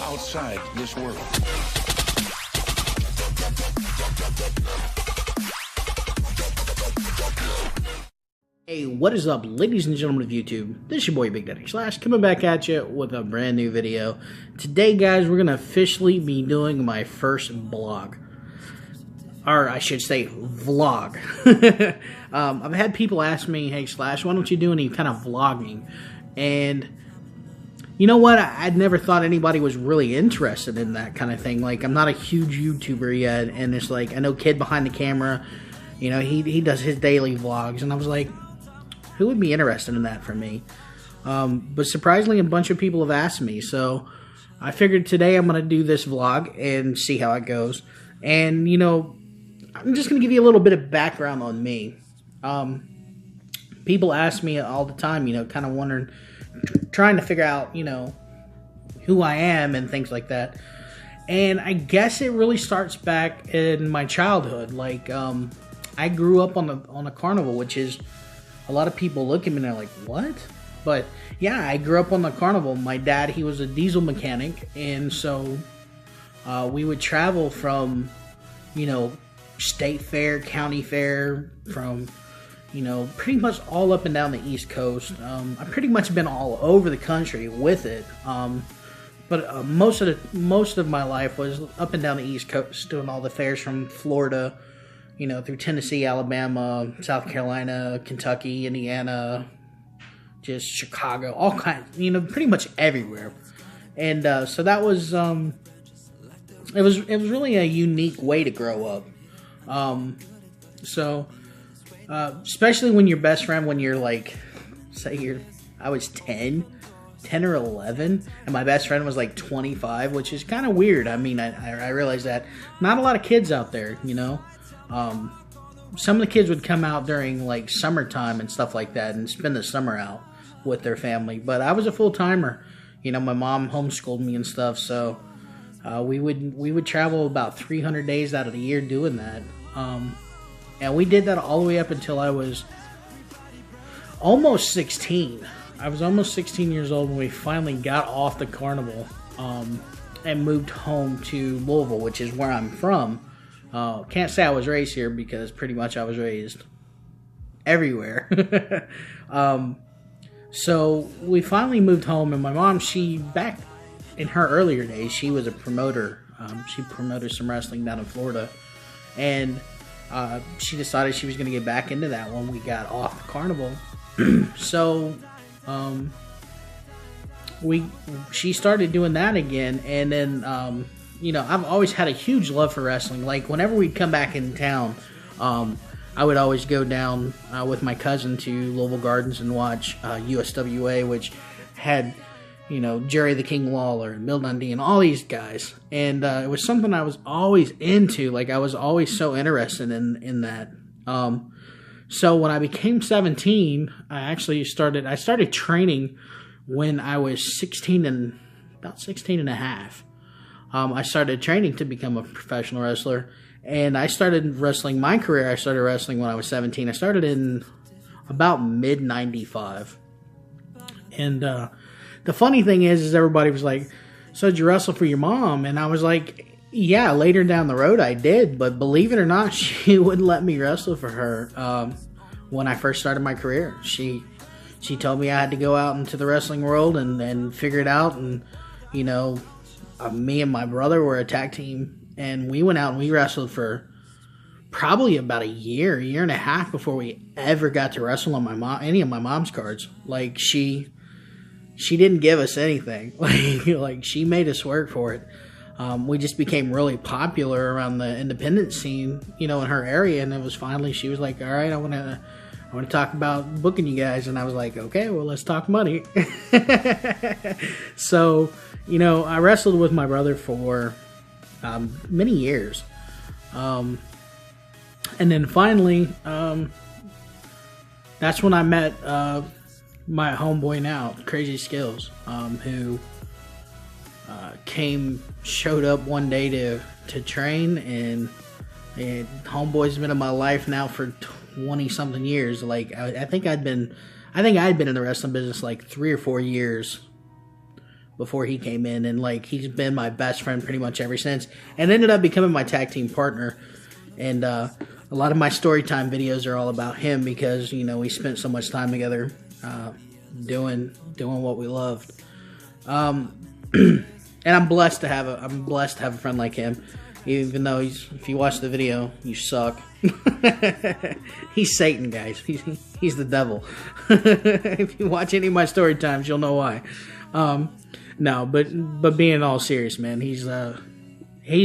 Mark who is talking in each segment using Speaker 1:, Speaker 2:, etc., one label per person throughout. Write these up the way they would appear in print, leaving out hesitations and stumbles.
Speaker 1: outside this world.
Speaker 2: Hey, what is up, ladies and gentlemen of YouTube? This is your boy Big Daddy Slash coming back at you with a brand new video. Today, guys, we're going to officially be doing my first blog. Or I should say vlog. I've had people ask me, hey Slash, why don't you do any kind of vlogging? And you know what? I'd never thought anybody was really interested in that kind of thing. Like, I'm not a huge YouTuber yet, and it's like, I know Kid behind the camera, you know, he does his daily vlogs, and I was like, who would be interested in that for me? But surprisingly, a bunch of people have asked me, so I figured today I'm going to do this vlog and see how it goes. And, you know, I'm just going to give you a little bit of background on me. People ask me all the time, you know, kind of wondering, trying to figure out, you know, who I am and things like that. And I guess it really starts back in my childhood. Like, I grew up on a carnival, which is, a lot of people look at me and they're like, what? But yeah, I grew up on the carnival. My dad, he was a diesel mechanic, and so we would travel from, you know, state fair, county fair, from, you know, pretty much all up and down the East Coast. I've pretty much been all over the country with it. But most of my life was up and down the East Coast, doing all the fairs from Florida, you know, through Tennessee, Alabama, South Carolina, Kentucky, Indiana, just Chicago, all kinds, you know, pretty much everywhere. And so that was, it was really a unique way to grow up. Especially when your best friend, when you're like, say I was 10 or 11, and my best friend was like 25, which is kind of weird. I mean, I realize that not a lot of kids out there, you know. Some of the kids would come out during like summertime and stuff like that and spend the summer out with their family. But I was a full-timer. You know, my mom homeschooled me and stuff, so we would travel about 300 days out of the year doing that. And we did that all the way up until I was almost 16. I was almost 16 years old when we finally got off the carnival and moved home to Louisville, which is where I'm from. Can't say I was raised here because pretty much I was raised everywhere. So we finally moved home, and my mom, she, back in her earlier days, she was a promoter. She promoted some wrestling down in Florida, and she decided she was going to get back into that when we got off the carnival. So she started doing that again, and then you know, I've always had a huge love for wrestling. Like, whenever we'd come back in town, I would always go down with my cousin to Louisville Gardens and watch USWA, which had, you know, Jerry the King Lawler and Bill Dundee and all these guys. And it was something I was always into. Like, I was always so interested in that. So when I became 17, I started training when I was about 16 and a half. I started training to become a professional wrestler, and I started wrestling. My career, I started wrestling when I was 17. I started in about mid-95. And the funny thing is everybody was like, so did you wrestle for your mom? And I was like, yeah, later down the road I did, but believe it or not, she wouldn't let me wrestle for her when I first started my career. She told me I had to go out into the wrestling world and figure it out, and, you know, me and my brother were a tag team, and we went out and we wrestled for probably about a year and a half before we ever got to wrestle on any of my mom's cards. Like, she didn't give us anything. Like she made us work for it. We just became really popular around the independent scene, you know, in her area, and it was finally, she was like, all right, I want to talk about booking you guys. And I was like, okay, well, let's talk money. So, you know, I wrestled with my brother for many years. And then finally, that's when I met my homeboy now, Crazy Skills, who showed up one day to train, and homeboy's been in my life now for 20 something years. Like, I think I'd been in the wrestling business like 3 or 4 years before he came in, and like he's been my best friend pretty much ever since, and ended up becoming my tag team partner. And a lot of my story time videos are all about him because, you know, we spent so much time together doing what we loved. And I'm blessed to have a friend like him. Even though if you watch the video, you suck. He's Satan, guys. He's the devil. If you watch any of my story times, you'll know why. No, but being all serious, man, he's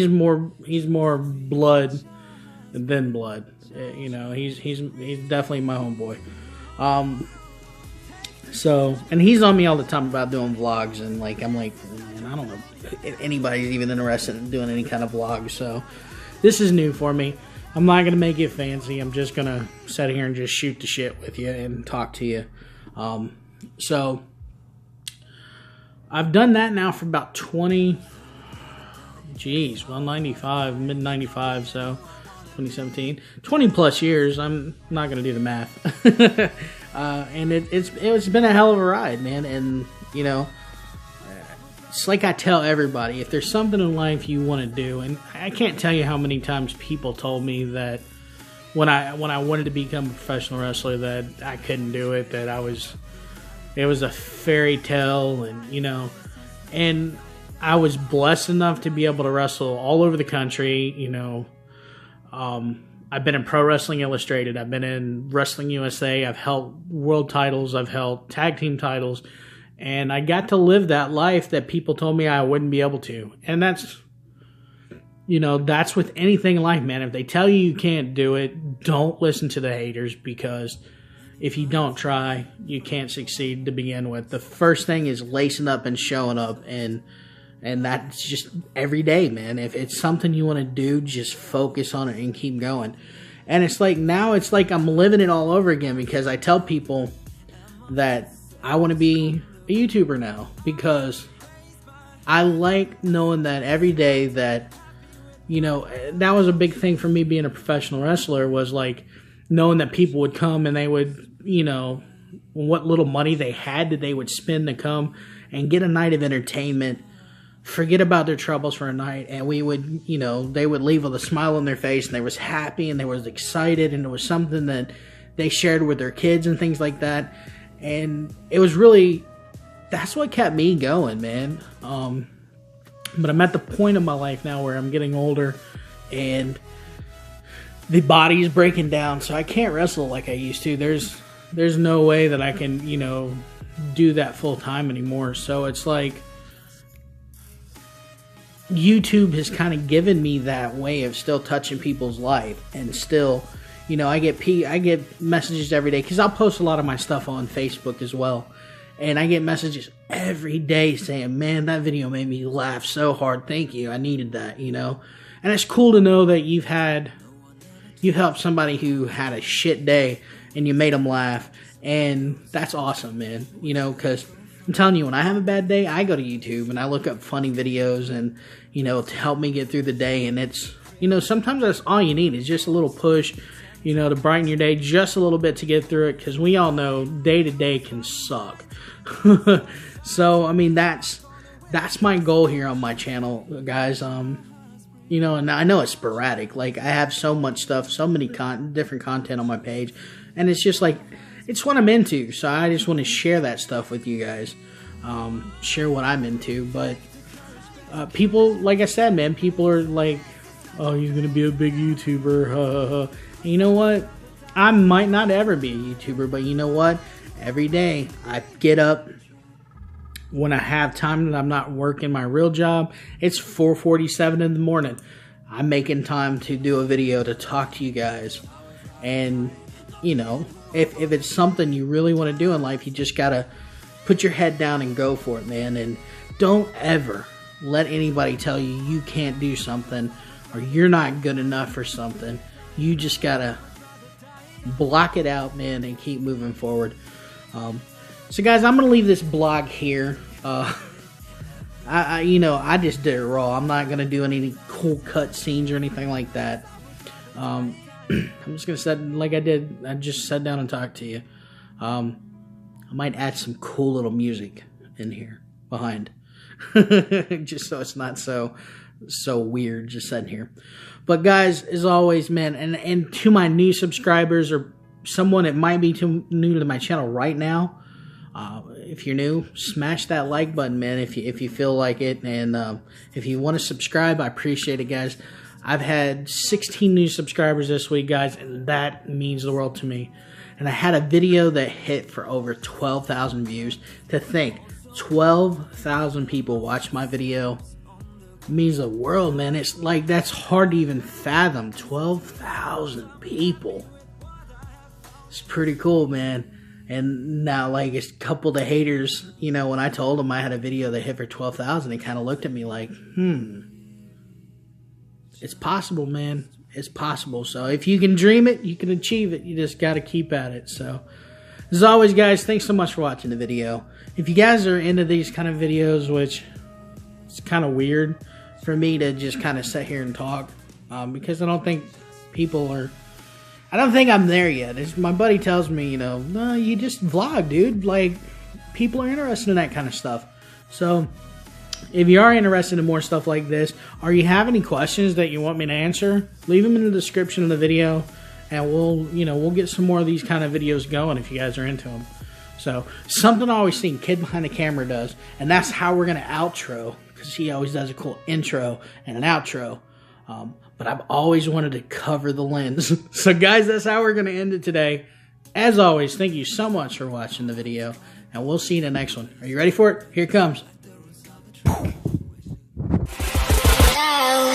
Speaker 2: more blood than blood. You know, he's definitely my homeboy. So, and he's on me all the time about doing vlogs, and like I'm like, man, I don't know if anybody's even interested in doing any kind of vlog. So, this is new for me. I'm not gonna make it fancy. I'm just gonna sit here and just shoot the shit with you and talk to you. So, I've done that now for about 195, mid 95, so 2017, 20 plus years. I'm not gonna do the math. And it's been a hell of a ride, man. And you know, it's like I tell everybody, if there's something in life you want to do, and I can't tell you how many times people told me that when I wanted to become a professional wrestler that I couldn't do it, that it was a fairy tale, and you know, and I was blessed enough to be able to wrestle all over the country, you know. I've been in Pro Wrestling Illustrated. I've been in Wrestling USA. I've held world titles. I've held tag team titles. And I got to live that life that people told me I wouldn't be able to. And that's, you know, that's with anything in life, man. If they tell you can't do it, don't listen to the haters, because if you don't try, you can't succeed to begin with. The first thing is lacing up and showing up, and that's just every day, man. If it's something you want to do, just focus on it and keep going. And it's like now it's like I'm living it all over again, because I tell people that I want to be a YouTuber now, because I like knowing that every day that, you know, that was a big thing for me being a professional wrestler, was like knowing that people would come and they would, you know, what little money they had that they would spend to come and get a night of entertainment, forget about their troubles for a night, and we would, you know, they would leave with a smile on their face, and they was happy, and they was excited, and it was something that they shared with their kids and things like that. And it was really, that's what kept me going, man. But I'm at the point of my life now where I'm getting older, and the body's breaking down, so I can't wrestle like I used to. There's no way that I can, you know, do that full time anymore. So it's like YouTube has kind of given me that way of still touching people's life, and still, you know, I get messages every day, because I'll post a lot of my stuff on Facebook as well, and I get messages every day saying, man, that video made me laugh so hard, thank you, I needed that, you know. And it's cool to know that you helped somebody who had a shit day and you made them laugh, and that's awesome, man, you know, because I'm telling you, when I have a bad day, I go to YouTube and I look up funny videos, and, you know, to help me get through the day. And it's, you know, sometimes that's all you need, is just a little push, you know, to brighten your day just a little bit to get through it, because we all know day to day can suck. So, I mean, that's my goal here on my channel, guys. You know, and I know it's sporadic. Like, I have so much stuff, so many different content on my page, and it's just like, it's what I'm into, so I just want to share that stuff with you guys, share what I'm into. But people, like I said, man, people are like, oh, he's going to be a big YouTuber, And you know what? I might not ever be a YouTuber, but you know what? Every day I get up, when I have time that I'm not working my real job, it's 4:47 in the morning. I'm making time to do a video to talk to you guys. And, you know, if it's something you really want to do in life, you just got to put your head down and go for it, man. And don't ever let anybody tell you you can't do something or you're not good enough for something. You just got to block it out, man, and keep moving forward. So, guys, I'm going to leave this blog here. You know, I just did it raw. I'm not going to do any cool cut scenes or anything like that. I'm just going to sit like I did. I just sat down and talked to you. I might add some cool little music in here behind. just so it's not so weird just sitting here. But guys, as always, man, and to my new subscribers or someone that might be too new to my channel right now, if you're new, smash that like button, man, if you feel like it, and if you want to subscribe, I appreciate it, guys. I've had 16 new subscribers this week, guys, and that means the world to me. And I had a video that hit for over 12,000 views. To think, 12,000 people watched my video means the world, man. It's like, that's hard to even fathom. 12,000 people. It's pretty cool, man. And now, like, a couple of the haters, you know, when I told them I had a video that hit for 12,000, they kind of looked at me like, it's possible, man. It's possible. So if you can dream it, you can achieve it. You just got to keep at it. So as always, guys, thanks so much for watching the video. If you guys are into these kind of videos, which it's kind of weird for me to just kind of sit here and talk, because I don't think people are, I don't think I'm there yet. My buddy tells me, you know, no, you just vlog, dude. Like, people are interested in that kind of stuff. So if you are interested in more stuff like this, or you have any questions that you want me to answer, leave them in the description of the video, and we'll get some more of these kind of videos going if you guys are into them. So, something I always seen Kid Behind the Camera does, and that's how we're going to outro, because he always does a cool intro and an outro. But I've always wanted to cover the lens. So, guys, that's how we're going to end it today. As always, thank you so much for watching the video, and we'll see you in the next one. Are you ready for it? Here it comes. Wow.